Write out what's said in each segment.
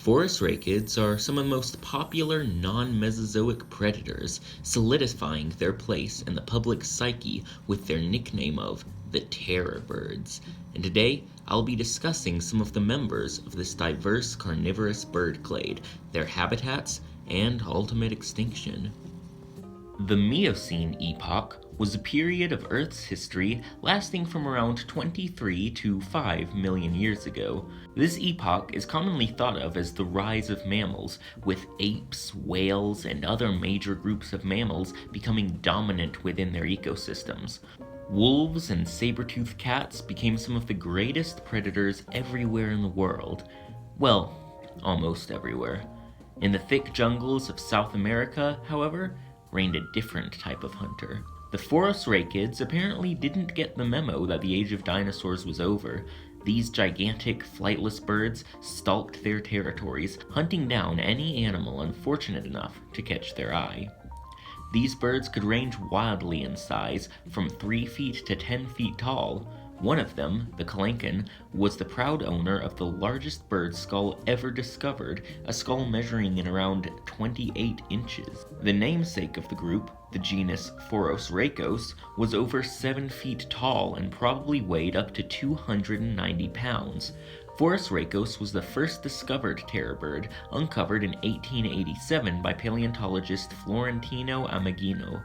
Phorusrhacos are some of the most popular non-Mesozoic predators, solidifying their place in the public psyche with their nickname of the Terror Birds. And today, I'll be discussing some of the members of this diverse carnivorous bird clade, their habitats, and ultimate extinction. The Miocene epoch was a period of Earth's history lasting from around 23 to 5 million years ago. This epoch is commonly thought of as the rise of mammals, with apes, whales, and other major groups of mammals becoming dominant within their ecosystems. Wolves and saber-toothed cats became some of the greatest predators everywhere in the world. Well, almost everywhere. In the thick jungles of South America, however, reigned a different type of hunter. The Phorusrhacids apparently didn't get the memo that the age of dinosaurs was over. These gigantic, flightless birds stalked their territories, hunting down any animal unfortunate enough to catch their eye. These birds could range wildly in size, from 3 feet to 10 feet tall. One of them, the Calancan, was the proud owner of the largest bird skull ever discovered, a skull measuring in around 28 inches. The namesake of the group, the genus Phorusrhacos, was over 7 feet tall and probably weighed up to 290 pounds. Phorusrhacos was the first discovered terror bird, uncovered in 1887 by paleontologist Florentino Ameghino.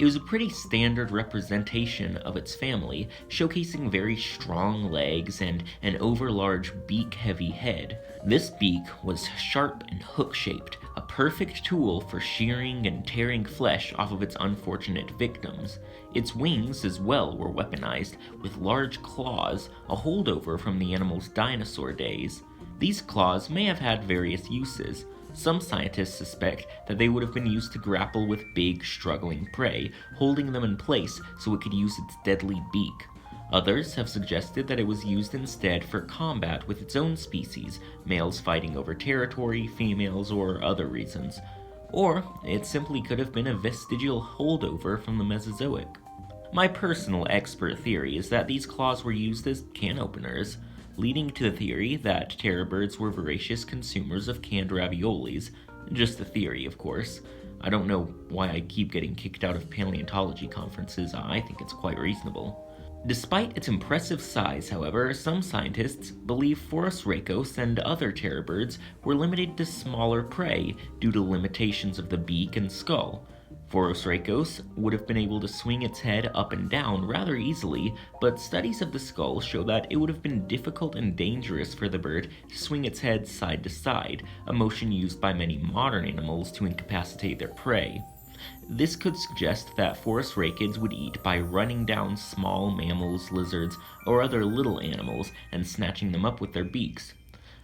It was a pretty standard representation of its family, showcasing very strong legs and an overlarge beak-heavy head. This beak was sharp and hook-shaped, a perfect tool for shearing and tearing flesh off of its unfortunate victims. Its wings as well were weaponized, with large claws, a holdover from the animal's dinosaur days. These claws may have had various uses. Some scientists suspect that they would have been used to grapple with big, struggling prey, holding them in place so it could use its deadly beak. Others have suggested that it was used instead for combat with its own species, males fighting over territory, females, or other reasons. Or it simply could have been a vestigial holdover from the Mesozoic. My personal expert theory is that these claws were used as can openers, leading to the theory that terror birds were voracious consumers of canned raviolis. Just a theory, of course. I don't know why I keep getting kicked out of paleontology conferences. I think it's quite reasonable. Despite its impressive size, however, some scientists believe Phorusrhacos and other terror birds were limited to smaller prey due to limitations of the beak and skull. Phorusrhacos would have been able to swing its head up and down rather easily, but studies of the skull show that it would have been difficult and dangerous for the bird to swing its head side to side, a motion used by many modern animals to incapacitate their prey. This could suggest that Phorusrhacids would eat by running down small mammals, lizards, or other little animals and snatching them up with their beaks.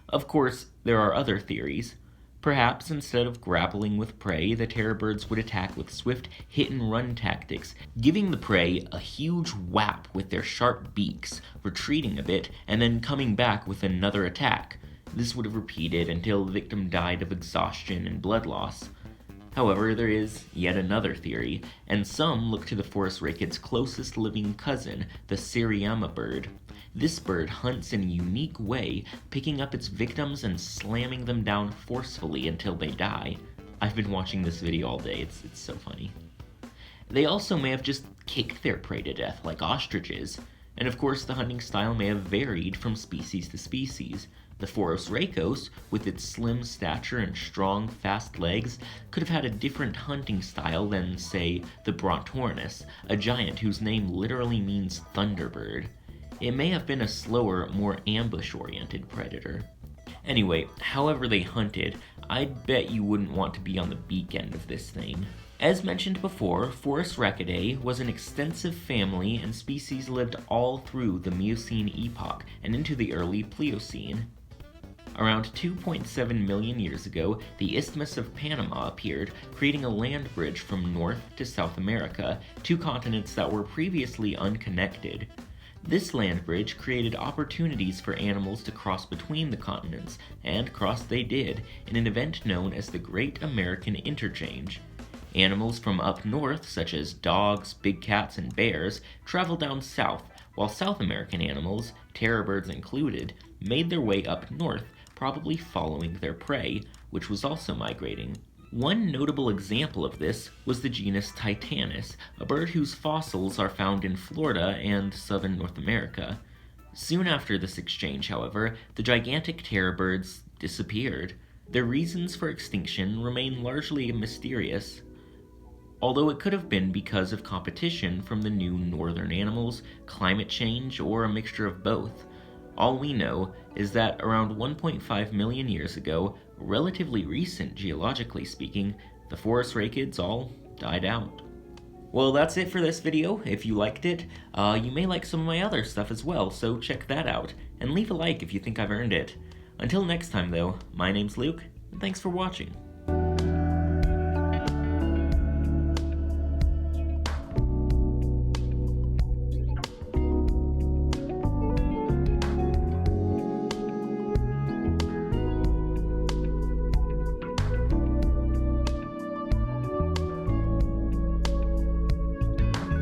Of course, there are other theories. Perhaps instead of grappling with prey, the terror birds would attack with swift hit-and-run tactics, giving the prey a huge whap with their sharp beaks, retreating a bit, and then coming back with another attack. This would have repeated until the victim died of exhaustion and blood loss. However, there is yet another theory, and some look to the Phorusrhacid's closest living cousin, the Syriama bird. This bird hunts in a unique way, picking up its victims and slamming them down forcefully until they die. I've been watching this video all day, it's so funny. They also may have just kicked their prey to death like ostriches, and of course the hunting style may have varied from species to species. The Phorusrhacos, with its slim stature and strong, fast legs, could have had a different hunting style than, say, the Brontornis, a giant whose name literally means thunderbird. It may have been a slower, more ambush-oriented predator. Anyway, however they hunted, I'd bet you wouldn't want to be on the beak end of this thing. As mentioned before, Phorusrhacidae was an extensive family and species lived all through the Miocene epoch and into the early Pliocene. Around 2.7 million years ago, the Isthmus of Panama appeared, creating a land bridge from North to South America, two continents that were previously unconnected. This land bridge created opportunities for animals to cross between the continents, and cross they did, in an event known as the Great American Interchange. Animals from up north, such as dogs, big cats, and bears, traveled down south, while South American animals, terror birds included, made their way up north, probably following their prey, which was also migrating. One notable example of this was the genus Titanus, a bird whose fossils are found in Florida and southern North America. Soon after this exchange, however, the gigantic terror birds disappeared. Their reasons for extinction remain largely mysterious, although it could have been because of competition from the new northern animals, climate change, or a mixture of both. All we know is that around 1.5 million years ago, relatively recent geologically speaking, the Phorusrhacos all died out. Well, that's it for this video. If you liked it, you may like some of my other stuff as well, so check that out, and leave a like if you think I've earned it. Until next time though, my name's Luke, and thanks for watching.